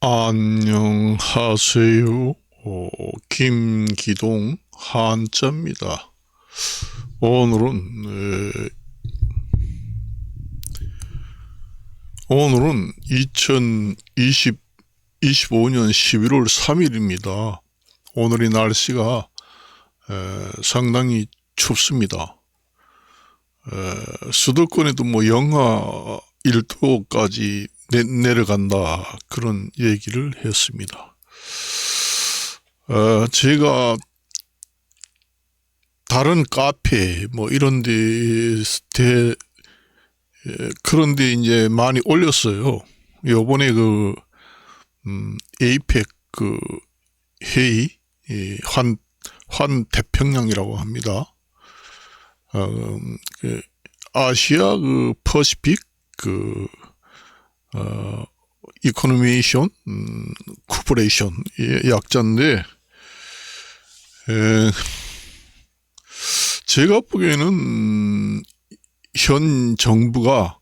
안녕하세요. 김기동 한자입니다. 오늘은 2025년 11월 3일입니다. 오늘의 날씨가 상당히 춥습니다. 수도권에도 영하 1도까지 내려간다, 그런 얘기를 했습니다. 제가 다른 카페 이런 그런데 이제 많이 올렸어요. 요번에 에이펙 회의, 환태평양이라고 합니다. 아시아 퍼시픽 이코노미션 코퍼레이션 약자인데, 제가 보기에는 현 정부가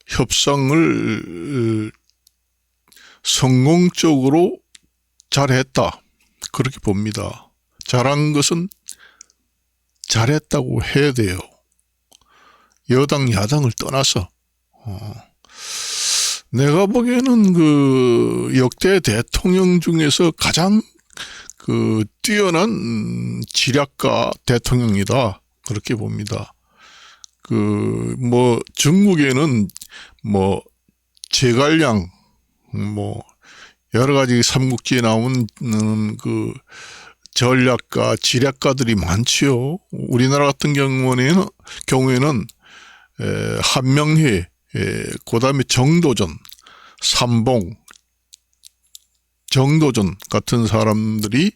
협상을 성공적으로 잘했다, 그렇게 봅니다. 잘한 것은 잘했다고 해야 돼요. 여당 야당을 떠나서. 내가 보기에는 역대 대통령 중에서 가장 뛰어난 지략가 대통령이다, 그렇게 봅니다. 중국에는 제갈량 여러 가지 삼국지에 나오는 전략가 지략가들이 많지요. 우리나라 같은 경우에는 한명회, 그 다음에 정도전, 삼봉, 정도전 같은 사람들이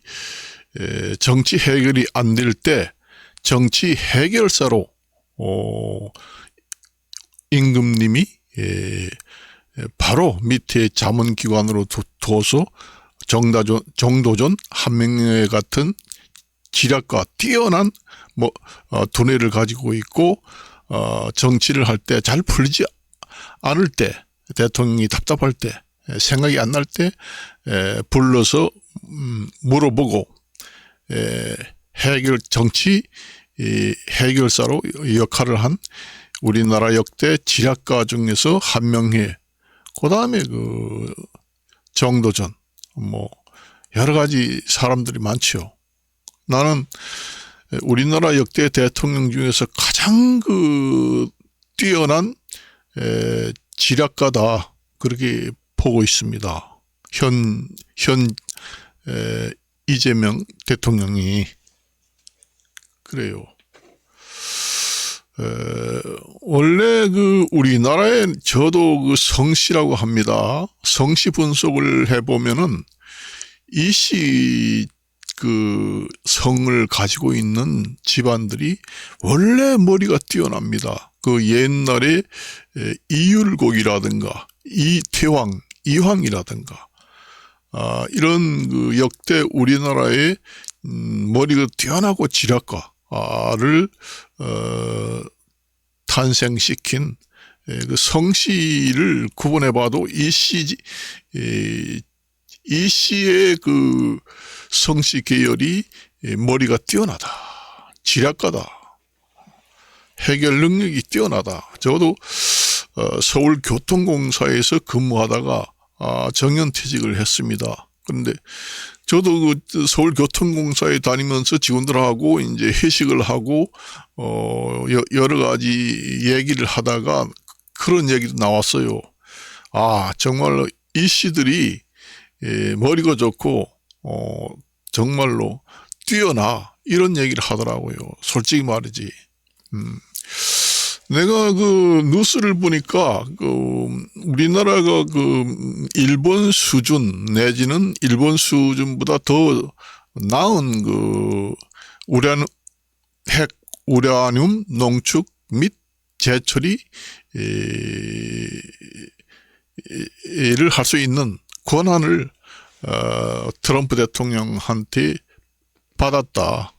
정치 해결이 안 될 때 정치 해결사로 임금님이 바로 밑에 자문기관으로 둬서 정도전, 한명회 같은 지략가, 뛰어난 두뇌를 가지고 있고, 정치를 할 때 잘 풀리지 않을 때, 대통령이 답답할 때, 생각이 안 날 때 불러서 물어보고 정치 해결사로 역할을 한 우리나라 역대 지략가 중에서 한명회, 그 다음에 정도전, 여러 가지 사람들이 많죠. 나는 우리나라 역대 대통령 중에서 가장 뛰어난 지략가다, 그렇게 보고 있습니다. 현 이재명 대통령이 그래요. 원래 우리나라에 저도 성씨라고 합니다. 성씨 분석을 해보면은 이씨 성을 가지고 있는 집안들이 원래 머리가 뛰어납니다. 옛날에 이율곡이라든가 이태왕, 이황이라든가 이런 역대 우리나라의 머리가 뛰어나고 지략가를 탄생시킨 성씨를 구분해봐도 이씨의 성씨 계열이 머리가 뛰어나다, 지략가다, 해결 능력이 뛰어나다. 저도 서울교통공사에서 근무하다가 정년퇴직을 했습니다. 그런데 저도 서울교통공사에 다니면서 직원들하고 이제 회식을 하고 여러 가지 얘기를 하다가 그런 얘기도 나왔어요. 정말로 이 씨들이 머리가 좋고 정말로 뛰어나, 이런 얘기를 하더라고요. 솔직히 말이지. 내가 뉴스를 보니까 우리나라가 일본 수준 내지는 일본 수준보다 더 나은 우라늄 농축 및 재처리를 할 수 있는 권한을 트럼프 대통령한테 받았다,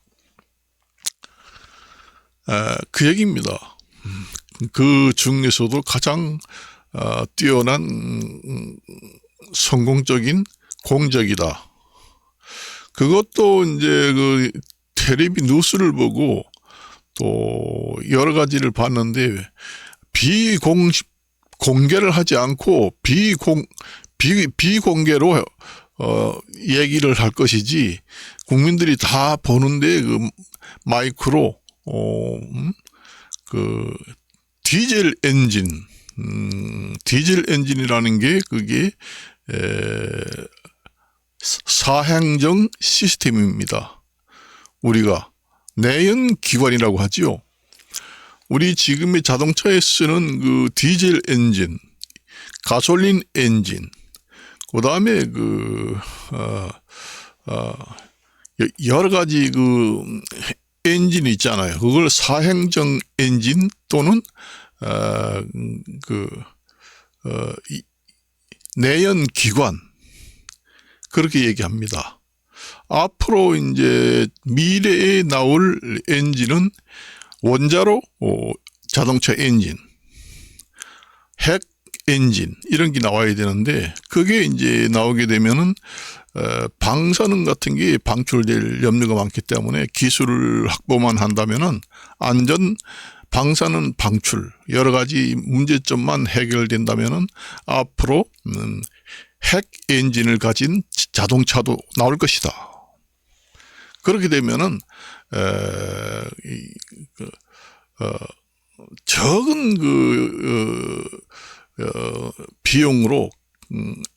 그 얘기입니다. 그 중에서도 가장 뛰어난 성공적인 공적이다. 그것도 이제 그 텔레비 뉴스를 보고 또 여러 가지를 봤는데 공개를 하지 않고 비공개로 얘기를 할 것이지 국민들이 다 보는데 그 마이크로 그 디젤 엔진이라는 게 그게 사행정 시스템입니다. 우리가 내연 기관이라고 하지요. 우리 지금의 자동차에 쓰는 그 디젤 엔진, 가솔린 엔진, 그 다음에 여러 가지 그 엔진이 있잖아요. 그걸 사행정 엔진 또는 내연 기관, 그렇게 얘기합니다. 앞으로 이제 미래에 나올 엔진은 원자로 자동차 엔진, 핵 엔진 이런 게 나와야 되는데 그게 이제 나오게 되면은 방사능 같은 게 방출될 염려가 많기 때문에 기술을 확보만 한다면은 방사능 방출 여러 가지 문제점만 해결된다면은 앞으로 핵 엔진을 가진 자동차도 나올 것이다. 그렇게 되면은 적은 비용으로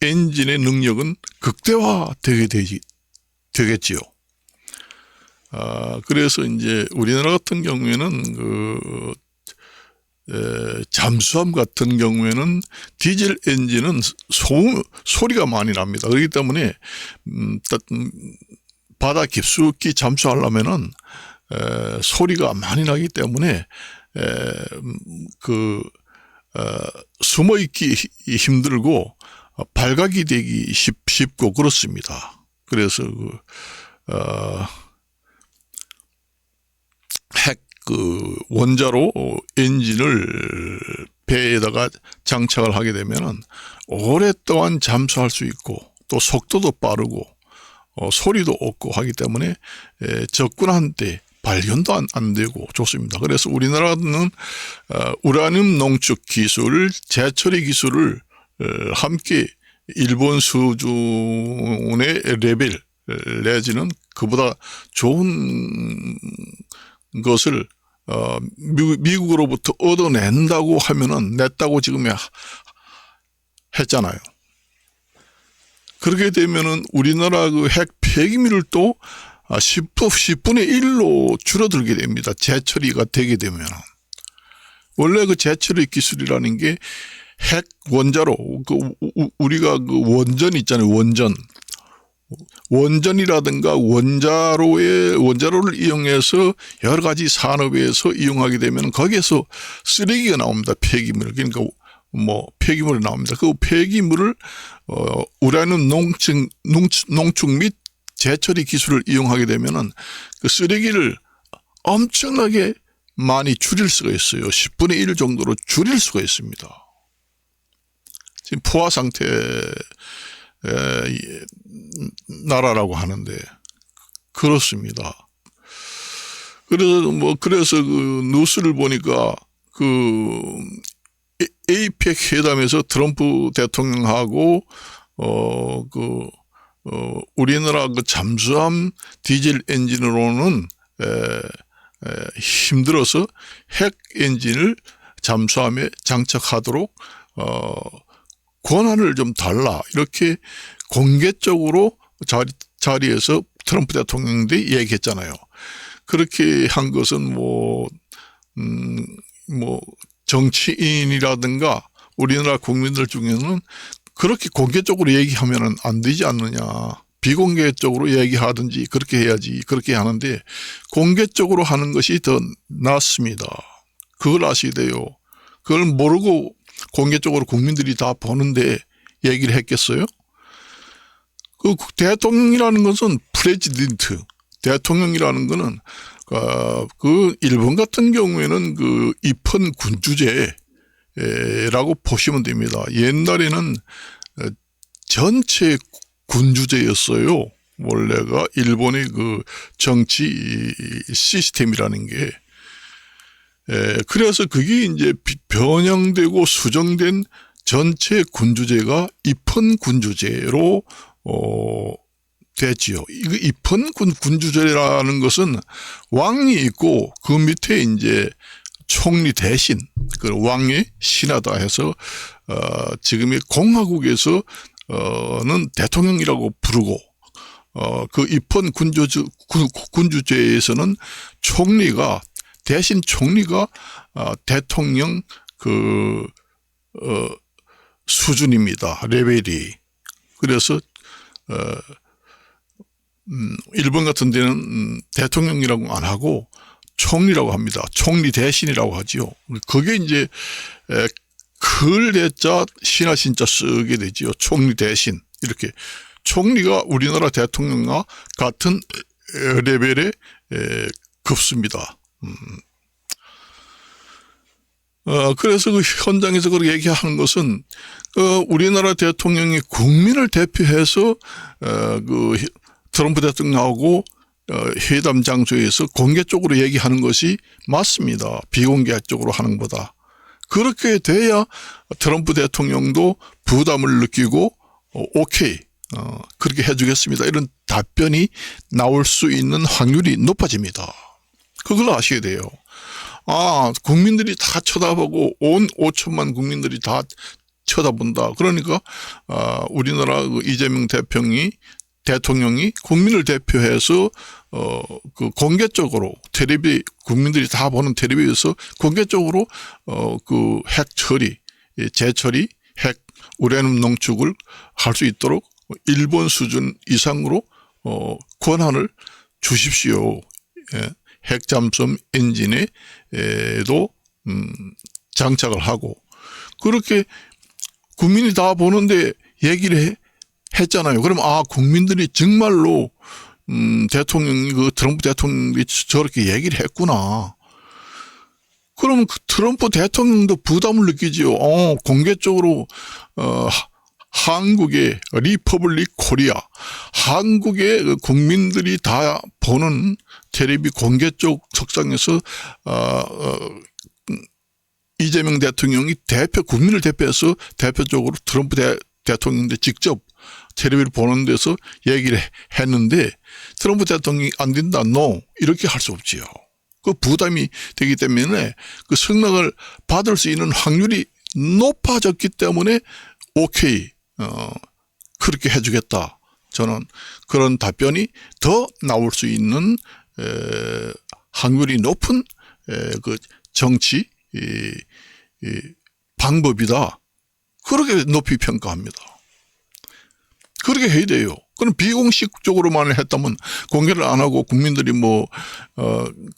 엔진의 능력은 극대화되게 되겠지요. 그래서 이제 우리나라 같은 경우에는 잠수함 같은 경우에는 디젤 엔진은 소리가 많이 납니다. 그렇기 때문에 바다 깊숙이 잠수하려면은 소리가 많이 나기 때문에 숨어있기 힘들고 발각이 되기 쉽고 그렇습니다. 그래서 핵 원자로 엔진을 배에다가 장착을 하게 되면은 오랫동안 잠수할 수 있고 또 속도도 빠르고 소리도 없고 하기 때문에 적군한테 발견도 안 되고 좋습니다. 그래서 우리나라는 우라늄 농축 기술, 재처리 기술을 함께 일본 수준의 레벨 내지는 그보다 좋은 것을 미국으로부터 얻어낸다고 하면은 냈다고 지금 했잖아요. 그렇게 되면은 우리나라 그 핵 폐기물을 또 10분의 1로 줄어들게 됩니다. 재처리가 되게 되면. 원래 그 재처리 기술이라는 게 핵 원자로, 우리가 그 원전 있잖아요. 원전이라든가 원자로를 이용해서 여러 가지 산업에서 이용하게 되면 거기에서 쓰레기가 나옵니다. 폐기물. 그러니까 폐기물이 나옵니다. 그 폐기물을 우라늄 농축 및 재처리 기술을 이용하게 되면은 그 쓰레기를 엄청나게 많이 줄일 수가 있어요. 10분의 1 정도로 줄일 수가 있습니다. 지금 포화 상태 나라라고 하는데 그렇습니다. 그래서 그 뉴스를 보니까 에이펙 회담에서 트럼프 대통령하고 우리나라 그 잠수함 디젤 엔진으로는 힘들어서 핵 엔진을 잠수함에 장착하도록 권한을 좀 달라 이렇게 공개적으로 자리에서 트럼프 대통령도 얘기했잖아요. 그렇게 한 것은 정치인이라든가 우리나라 국민들 중에는 그렇게 공개적으로 얘기하면 안 되지 않느냐. 비공개적으로 얘기하든지 그렇게 해야지. 그렇게 하는데 공개적으로 하는 것이 더 낫습니다. 그걸 아셔야 돼요. 그걸 모르고 공개적으로 국민들이 다 보는데 얘기를 했겠어요? 그 대통령이라는 것은 프레지던트, 대통령이라는 것은 그 일본 같은 경우에는 그 입헌 군주제 라고 보시면 됩니다. 옛날에는 전체 군주제였어요. 원래가 일본의 그 정치 시스템이라는 게. 그래서 그게 이제 변형되고 수정된 전체 군주제가 입헌 군주제로 됐지요. 이거 입헌 군주제라는 것은 왕이 있고 그 밑에 이제 총리 대신 그 왕의 신하다 해서 지금의 공화국에서는 대통령이라고 부르고 그 입헌 군주제에서는 총리가 대신 총리가 대통령 수준입니다. 레벨이. 그래서 일본 같은 데는 대통령이라고 안 하고 총리라고 합니다. 총리 대신이라고 하지요. 그게 이제 글대자 신하 신자 쓰게 되지요. 총리 대신. 이렇게 총리가 우리나라 대통령과 같은 레벨에 급습니다. 그래서 그 현장에서 그렇게 얘기하는 것은 우리나라 대통령이 국민을 대표해서 그 트럼프 대통령하고 회담 장소에서 공개적으로 얘기하는 것이 맞습니다. 비공개적으로 하는 것보다. 그렇게 돼야 트럼프 대통령도 부담을 느끼고 오케이 그렇게 해주겠습니다. 이런 답변이 나올 수 있는 확률이 높아집니다. 그걸 아셔야 돼요. 국민들이 다 쳐다보고 온 5천만 국민들이 다 쳐다본다. 그러니까 우리나라 이재명 대통령이 국민을 대표해서 그 공개적으로 텔레비 국민들이 다 보는 텔레비에서 공개적으로 그 핵 처리, 재처리, 핵 우라늄 농축을 할 수 있도록 일본 수준 이상으로 권한을 주십시오. 핵 잠수함 엔진에도 장착을 하고 그렇게 국민이 다 보는데 얘기를 했잖아요. 그럼 국민들이 정말로 대통령이 그 트럼프 대통령이 저렇게 얘기를 했구나. 그러면 그 트럼프 대통령도 부담을 느끼지요. 공개적으로 한국의 리퍼블릭 코리아, 한국의 국민들이 다 보는 텔레비 공개적 석상에서 이재명 대통령이 국민을 대표해서 대표적으로 트럼프 대통령인데 직접 텔레비를 보는 데서 얘기를 했는데 트럼프 대통령이 안 된다, no 이렇게 할 수 없지요. 그 부담이 되기 때문에 그 승낙을 받을 수 있는 확률이 높아졌기 때문에 오케이 그렇게 해주겠다. 저는 그런 답변이 더 나올 수 있는 확률이 높은 그 정치 방법이다. 그렇게 높이 평가합니다. 그렇게 해야 돼요. 그럼 비공식적으로만 했다면 공개를 안 하고 국민들이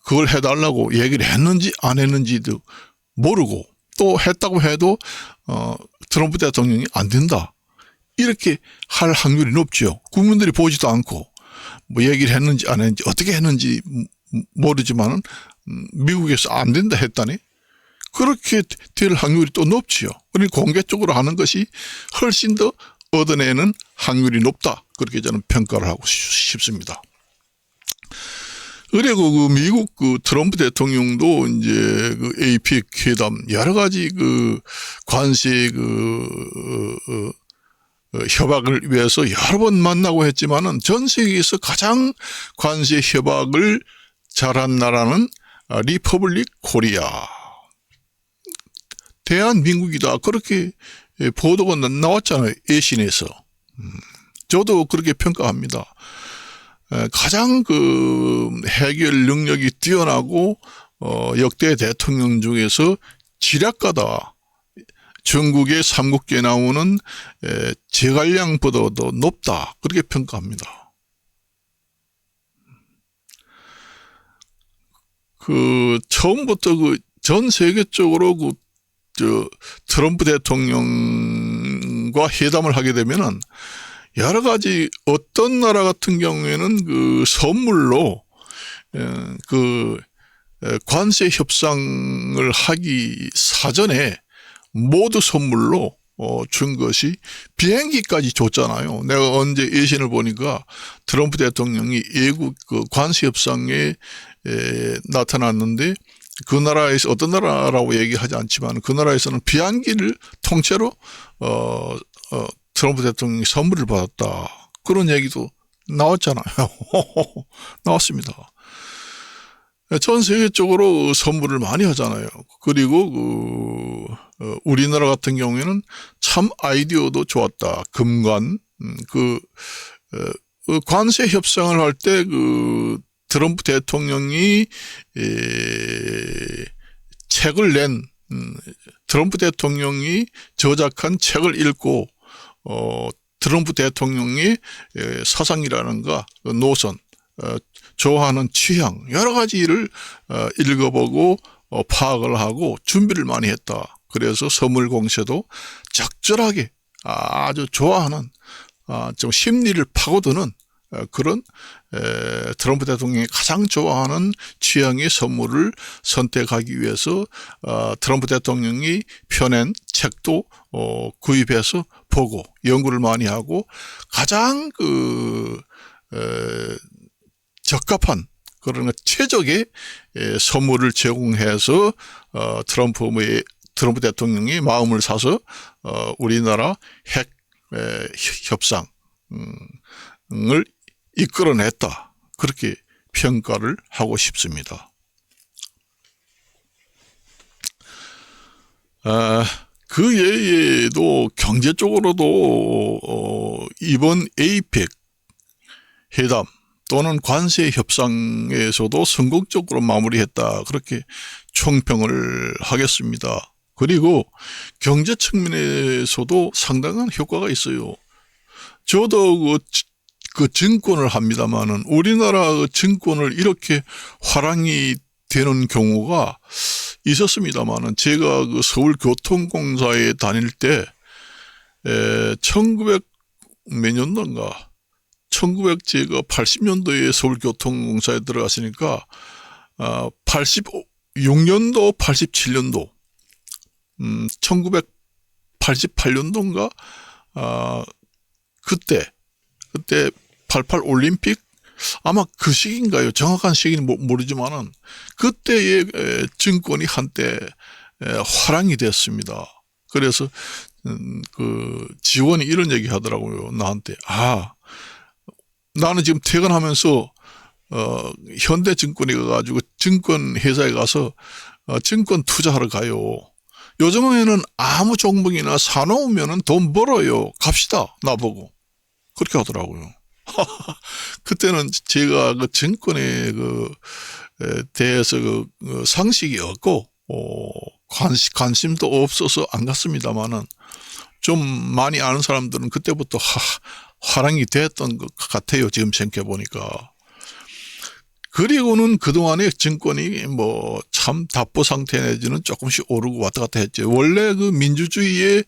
그걸 해달라고 얘기를 했는지 안 했는지도 모르고 또 했다고 해도 트럼프 대통령이 안 된다. 이렇게 할 확률이 높죠. 국민들이 보지도 않고 얘기를 했는지 안 했는지 어떻게 했는지 모르지만 미국에서 안 된다 했다니 그렇게 될 확률이 또 높지요. 그러니까 공개적으로 하는 것이 훨씬 더 얻어내는 확률이 높다. 그렇게 저는 평가를 하고 싶습니다. 그리고 그 미국 그 트럼프 대통령도 이제 그 APEC 회담 여러 가지 그 관세 협약을 위해서 여러 번 만나고 했지만은 전 세계에서 가장 관세 협약을 잘한 나라는 리퍼블릭 코리아. 대한민국이다. 그렇게 보도가 나왔잖아요. 외신에서. 저도 그렇게 평가합니다. 가장 그 해결 능력이 뛰어나고 역대 대통령 중에서 지략가다. 전국의 삼국지에 나오는 제갈량보다도 높다. 그렇게 평가합니다. 그 처음부터 그 전 세계적으로 트럼프 대통령과 회담을 하게 되면은 여러 가지 어떤 나라 같은 경우에는 그 선물로 그 관세 협상을 하기 사전에 모두 선물로 준 것이 비행기까지 줬잖아요. 내가 언제 예신을 보니까 트럼프 대통령이 외국 그 관세 협상에 나타났는데 그 나라에서 어떤 나라라고 얘기하지 않지만 그 나라에서는 비행기를 통째로 트럼프 대통령이 선물을 받았다. 그런 얘기도 나왔잖아요. 나왔습니다. 전 세계적으로 선물을 많이 하잖아요. 그리고 우리나라 같은 경우에는 참 아이디어도 좋았다. 금관 관세 협상을 할 때 트럼프 대통령이 책을 낸 트럼프 대통령이 저작한 책을 읽고 트럼프 대통령의 사상이라는가 노선 좋아하는 취향 여러 가지를 읽어보고 파악을 하고 준비를 많이 했다. 그래서 선물 공세도 적절하게 아주 좋아하는 좀 심리를 파고드는 그런 트럼프 대통령이 가장 좋아하는 취향의 선물을 선택하기 위해서 트럼프 대통령이 펴낸 책도 구입해서 보고 연구를 많이 하고 가장 적합한 그런 최적의 선물을 제공해서 트럼프 대통령이 마음을 사서 우리나라 핵 협상을 이끌어냈다. 그렇게 평가를 하고 싶습니다. 그 외에도 경제적으로도 이번 에이펙 회담 또는 관세 협상에서도 성공적으로 마무리했다. 그렇게 총평을 하겠습니다. 그리고 경제 측면에서도 상당한 효과가 있어요. 저도 그 증권을 합니다만은 우리나라 증권을 이렇게 화랑이 되는 경우가 있었습니다만은 제가 그 서울교통공사에 다닐 때 1900 몇 년도인가 제가 80년도에 서울교통공사에 들어갔으니까 86년도 87년도 1988년도인가 그때 88 올림픽 아마 그 시기인가요? 정확한 시기는 모르지만은 그때의 증권이 한때 화랑이 됐습니다. 그래서 그 지원이 이런 얘기 하더라고요. 나한테 나는 지금 퇴근하면서 현대증권에 가가지고 증권회사에 가서 증권 투자하러 가요. 요즘에는 아무 종목이나 사놓으면 돈 벌어요. 갑시다. 나보고. 그렇게 하더라고요. 그때는 제가 그 증권에 대해서 상식이 없고, 관심도 없어서 안 갔습니다만은, 좀 많이 아는 사람들은 그때부터 화랑이 됐던 것 같아요. 지금 생각해보니까. 그리고는 그동안에 증권이 참 답보 상태 내지는 조금씩 오르고 왔다 갔다 했죠. 원래 그 민주주의의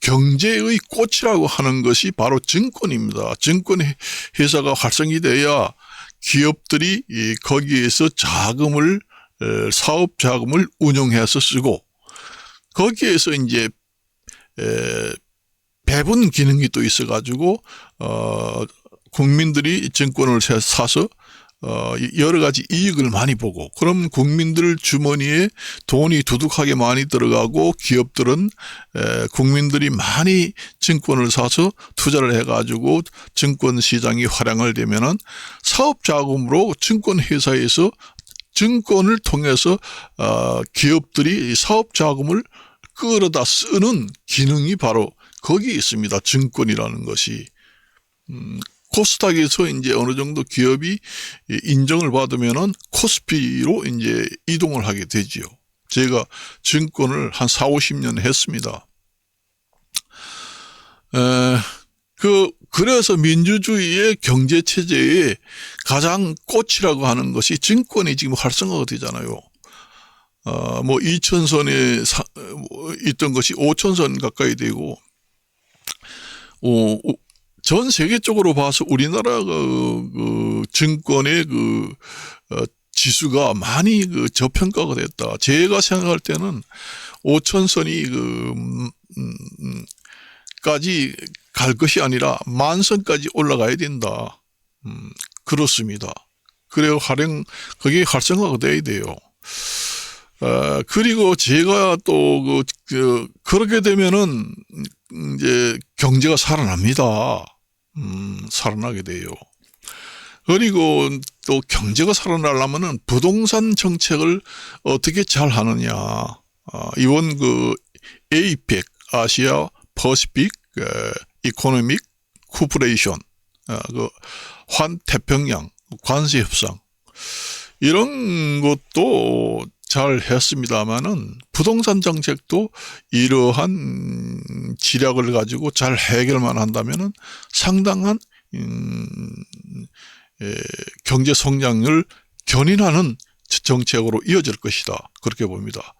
경제의 꽃이라고 하는 것이 바로 증권입니다. 증권 회사가 활성이 돼야 기업들이 거기에서 사업 자금을 운용해서 쓰고 거기에서 이제 배분 기능이 또 있어가지고 국민들이 증권을 사서 여러 가지 이익을 많이 보고 그럼 국민들 주머니에 돈이 두둑하게 많이 들어가고 기업들은 국민들이 많이 증권을 사서 투자를 해가지고 증권 시장이 활황을 되면은 사업 자금으로 증권 회사에서 증권을 통해서 기업들이 사업 자금을 끌어다 쓰는 기능이 바로 거기에 있습니다. 증권이라는 것이. 코스닥에서 이제 어느 정도 기업이 인정을 받으면은 코스피로 이제 이동을 하게 되지요. 제가 증권을 한 40-50년 했습니다. 그래서 민주주의의 경제체제의 가장 꽃이라고 하는 것이 증권이 지금 활성화가 되잖아요. 2000선에 있던 것이 5000선 가까이 되고, 전 세계적으로 봐서 우리나라 증권의 지수가 많이 저평가가 됐다. 제가 생각할 때는 5천선이 까지 갈 것이 아니라 10,000선까지 올라가야 된다. 그렇습니다. 그래야 그게 활성화가 돼야 돼요. 그리고 제가 또 그렇게 되면은 이제 경제가 살아납니다. 살아나게 돼요. 그리고 또 경제가 살아나려면은 부동산 정책을 어떻게 잘 하느냐. 이번 APEC, 아시아 퍼시픽 이코노믹 코퍼레이션, 환태평양 관세 협상, 이런 것도 잘 했습니다만은 부동산 정책도 이러한 지략을 가지고 잘 해결만 한다면은 상당한 경제 성장을 견인하는 정책으로 이어질 것이다. 그렇게 봅니다.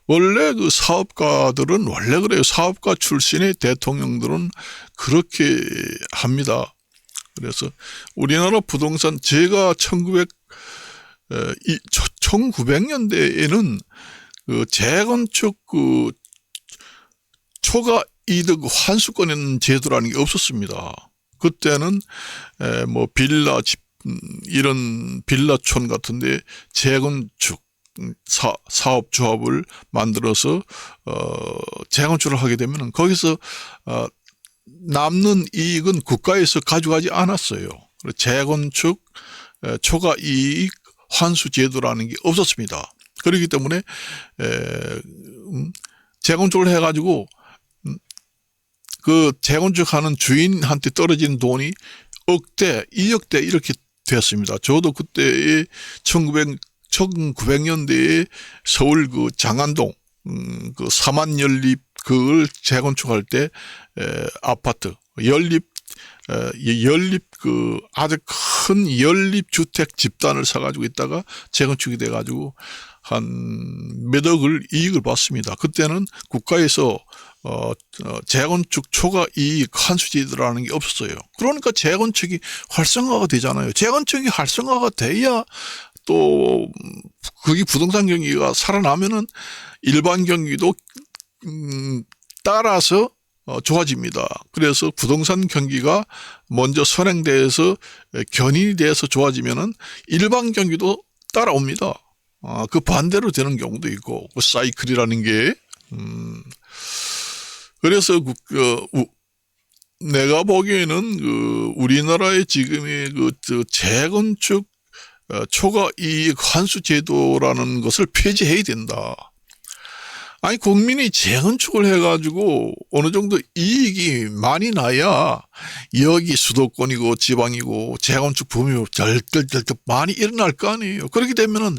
원래 사업가들은 원래 그래요. 사업가 출신의 대통령들은 그렇게 합니다. 그래서 우리나라 부동산, 제가 1900년대에는 재건축 초과 이득 환수권 제도라는 게 없었습니다. 그때는 뭐 빌라 집, 이런 빌라촌 같은데 재건축 사업조합을 만들어서 재건축을 하게 되면 거기서 남는 이익은 국가에서 가져가지 않았어요. 재건축 초과 이익 환수 제도라는 게 없었습니다. 그렇기 때문에 재건축을 해가지고 그 재건축하는 주인한테 떨어진 돈이 억대, 2억대 이렇게 됐습니다. 저도 그때 1900년대에 서울 장안동 사만연립 그걸 재건축할 때 아파트 연립 아주 큰 연립주택 집단을 사가지고 있다가 재건축이 돼가지고 한 몇 억을 이익을 받습니다. 그때는 국가에서 재건축 초과 이익 환수제도라는 게 없었어요. 그러니까 재건축이 활성화가 되잖아요. 재건축이 활성화가 돼야 또 거기 부동산 경기가 살아나면은 일반 경기도 따라서 좋아집니다. 그래서 부동산 경기가 먼저 선행돼서 견인이 돼서 좋아지면은 일반 경기도 따라옵니다. 그 반대로 되는 경우도 있고, 그 사이클이라는 게, 그래서 내가 보기에는 우리나라의 지금의 재건축 초과 이익 환수 제도라는 것을 폐지해야 된다. 아니, 국민이 재건축을 해가지고 어느 정도 이익이 많이 나야 여기 수도권이고 지방이고 재건축 붐이 절대 많이 일어날 거 아니에요. 그렇게 되면은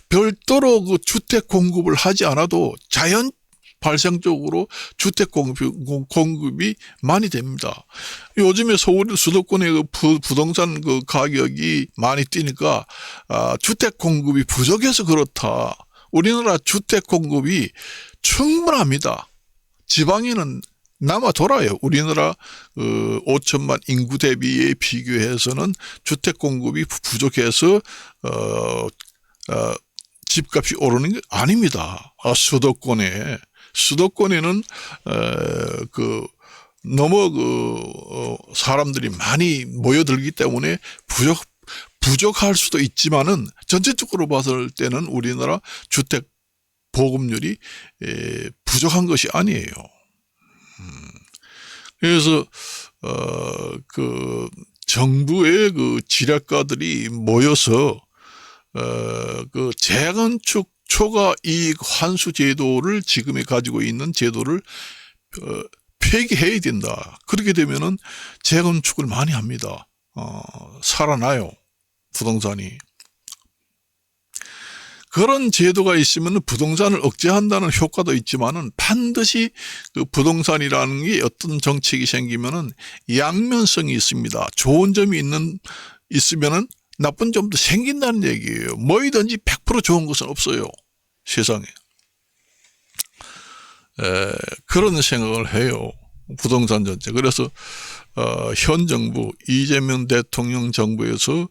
별도로 주택 공급을 하지 않아도 자연 발생적으로 주택 공급이 많이 됩니다. 요즘에 서울 수도권의 부동산 가격이 많이 뛰니까 주택 공급이 부족해서 그렇다. 우리나라 주택 공급이 충분합니다. 지방에는 남아 돌아요. 우리나라 5천만 인구 대비에 비교해서는 주택 공급이 부족해서 집값이 오르는 게 아닙니다. 수도권에는 너무 사람들이 많이 모여들기 때문에 부족할 수도 있지만은 전체적으로 봤을 때는 우리나라 주택 보급률이 부족한 것이 아니에요. 그래서 정부의 지략가들이 모여서 재건축 초과 이익 환수 제도를 지금에 가지고 있는 제도를 폐기해야 된다. 그렇게 되면은 재건축을 많이 합니다. 살아나요. 부동산이. 그런 제도가 있으면 부동산을 억제한다는 효과도 있지만은 반드시 부동산이라는 게 어떤 정책이 생기면은 양면성이 있습니다. 좋은 점이 있으면은 나쁜 점도 생긴다는 얘기예요. 뭐이든지 100% 좋은 것은 없어요. 세상에. 그런 생각을 해요. 부동산 정책. 그래서 현 정부 이재명 대통령 정부에서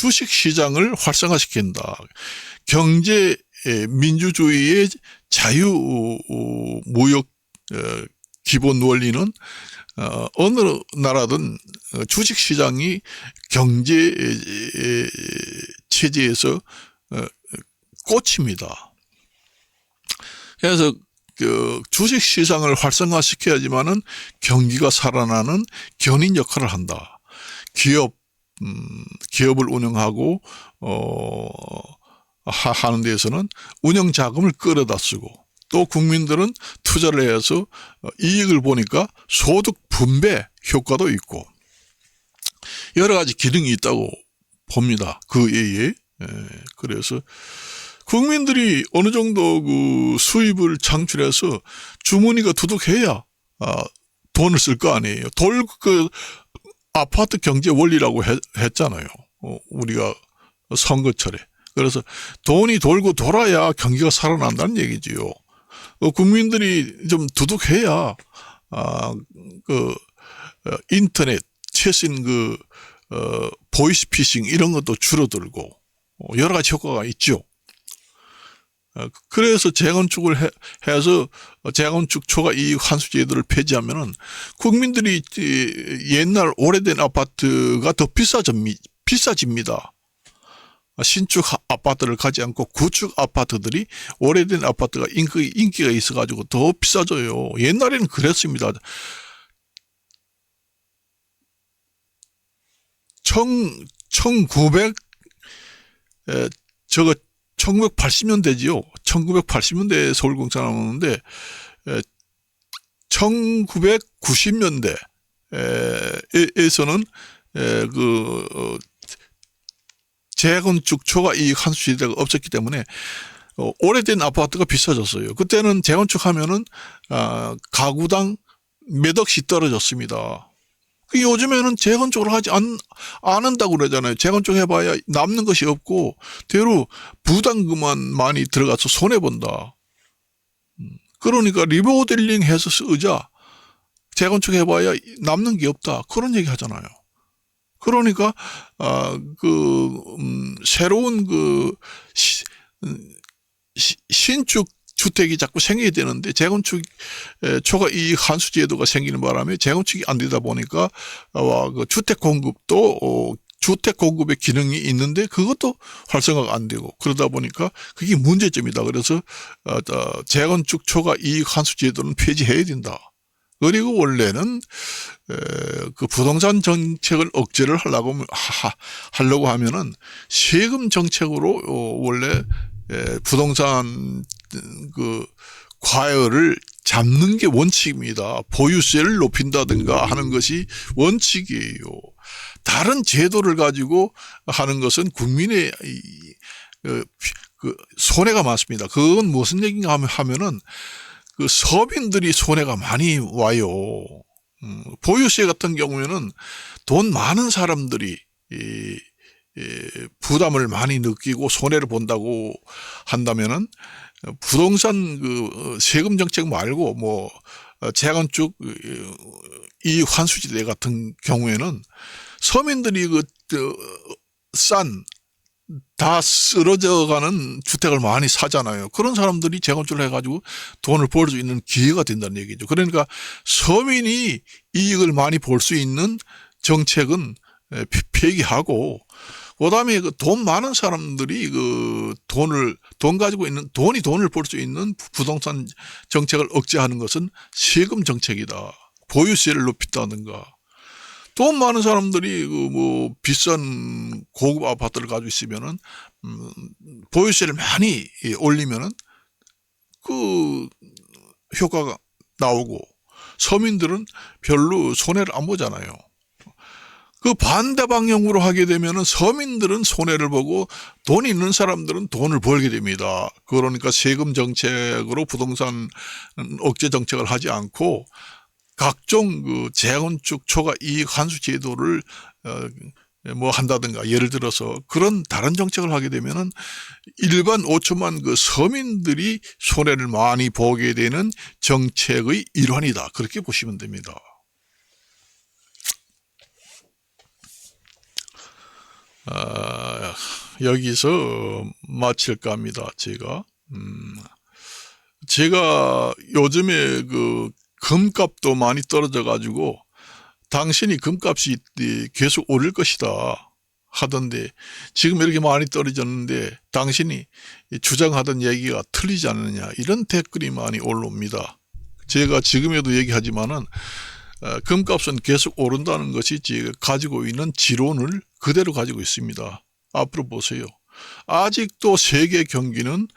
주식시장을 활성화시킨다. 경제 민주주의의 자유무역 기본 원리는 어느 나라든 주식시장이 경제 체제에서 꽃입니다. 그래서 주식시장을 활성화시켜야지만은 경기가 살아나는 견인 역할을 한다. 기업을 운영하고 하는 데에서는 운영 자금을 끌어다 쓰고, 또 국민들은 투자를 해서 이익을 보니까 소득 분배 효과도 있고 여러 가지 기능이 있다고 봅니다. 그 외에. 그래서 국민들이 어느 정도 그 수입을 창출해서 주머니가 두둑해야 돈을 쓸 거 아니에요. 아파트 경제 원리라고 했잖아요. 우리가 선거철에. 그래서 돈이 돌고 돌아야 경기가 살아난다는 얘기지요. 국민들이 좀 두둑해야 인터넷, 최신 보이스피싱 이런 것도 줄어들고 여러 가지 효과가 있죠. 그래서 재건축을 해서 재건축 초과 이익 환수 제도를 폐지하면은 국민들이 옛날 오래된 아파트가 더 비싸집니다. 신축 아파트를 가지 않고 구축 아파트들이 오래된 아파트가 인기가 있어가지고 더 비싸져요. 옛날에는 그랬습니다. 1980년대지요. 1980년대에 서울공사나오는데 1990년대에서는 재건축 초과 이익 환수 제도가 없었기 때문에 오래된 아파트가 비싸졌어요. 그때는 재건축하면은 가구당 몇 억씩 떨어졌습니다. 요즘에는 재건축을 하지 않는다고 그러잖아요. 재건축 해봐야 남는 것이 없고 대로 부담금만 많이 들어가서 손해본다. 그러니까 리모델링 해서 쓰자. 재건축 해봐야 남는 게 없다. 그런 얘기 하잖아요. 그러니까 새로운 신축 주택이 자꾸 생겨야 되는데 재건축 초과 이익 환수 제도가 생기는 바람에 재건축이 안 되다 보니까 주택 공급도 주택 공급의 기능이 있는데 그것도 활성화가 안 되고 그러다 보니까 그게 문제점이다. 그래서 재건축 초과 이익 환수 제도는 폐지해야 된다. 그리고 원래는 그 부동산 정책을 억제를 하려고 하면은 세금 정책으로 원래 부동산 과열을 잡는 게 원칙입니다. 보유세를 높인다든가 하는 것이 원칙이에요. 다른 제도를 가지고 하는 것은 국민의 손해가 많습니다. 그건 무슨 얘기인가 하면은 서민들이 손해가 많이 와요. 보유세 같은 경우에는 돈 많은 사람들이 부담을 많이 느끼고 손해를 본다고 한다면은 부동산 세금 정책 말고 재건축 이익 환수지대 같은 경우에는 서민들이 다 쓰러져가는 주택을 많이 사잖아요. 그런 사람들이 재건축을 해가지고 돈을 벌 수 있는 기회가 된다는 얘기죠. 그러니까 서민이 이익을 많이 볼 수 있는 정책은 폐기하고, 그 다음에 돈 많은 사람들이 돈 가지고 있는, 돈을 벌 수 있는 부동산 정책을 억제하는 것은 세금 정책이다. 보유세를 높인다든가. 돈 많은 사람들이 비싼 고급 아파트를 가지고 있으면은 보유세를 많이 올리면은 효과가 나오고 서민들은 별로 손해를 안 보잖아요. 반대 방향으로 하게 되면은 서민들은 손해를 보고 돈 있는 사람들은 돈을 벌게 됩니다. 그러니까 세금 정책으로 부동산 억제 정책을 하지 않고 각종 재건축 초과 이익 환수 제도를 한다든가, 예를 들어서 그런 다른 정책을 하게 되면은 일반 5천만 서민들이 손해를 많이 보게 되는 정책의 일환이다. 그렇게 보시면 됩니다. 여기서 마칠까 합니다. 제가 요즘에 그 금값도 많이 떨어져 가지고 당신이 금값이 계속 오를 것이다 하던데 지금 이렇게 많이 떨어졌는데 당신이 주장하던 얘기가 틀리지 않느냐 이런 댓글이 많이 올라옵니다. 제가 지금에도 얘기하지만은 금값은 계속 오른다는 것이 제가 가지고 있는 지론을 그대로 가지고 있습니다. 앞으로 보세요. 아직도 세계 경기는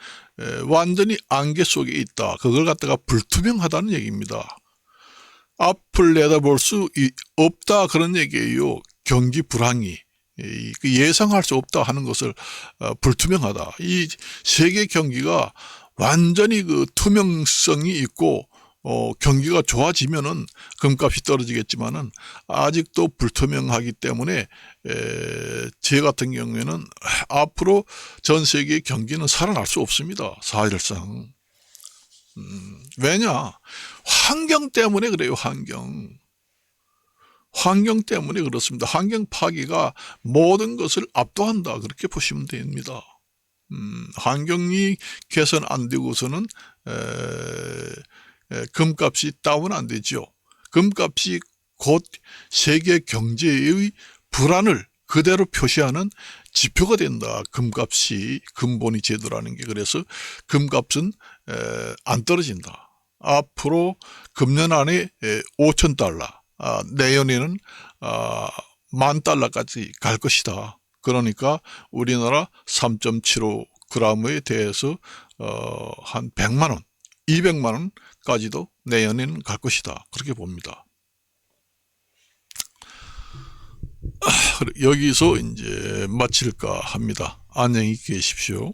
완전히 안개 속에 있다. 그걸 갖다가 불투명하다는 얘기입니다. 앞을 내다볼 수 없다 그런 얘기예요. 경기 불황이 예상할 수 없다 하는 것을 불투명하다. 이 세계 경기가 완전히 그 투명성이 있고 경기가 좋아지면은 금값이 떨어지겠지만은 아직도 불투명하기 때문에 제 같은 경우에는 앞으로 전 세계 경기는 살아날 수 없습니다. 사실상. 왜냐? 환경 때문에 그래요. 환경 때문에 그렇습니다. 환경 파괴가 모든 것을 압도한다. 그렇게 보시면 됩니다. 환경이 개선 안 되고서는 금값이 다운 안 되죠. 금값이 곧 세계 경제의 불안을 그대로 표시하는 지표가 된다. 금값이 근본이 제도라는 게. 그래서 금값은 안 떨어진다. 앞으로 금년 안에 5,000달러, 내년에는 10,000달러까지 갈 것이다. 그러니까 우리나라 3.75g에 대해서 한 100만 원, 200만 원까지도 내년에는 갈 것이다. 그렇게 봅니다. 여기서 이제 마칠까 합니다. 안녕히 계십시오.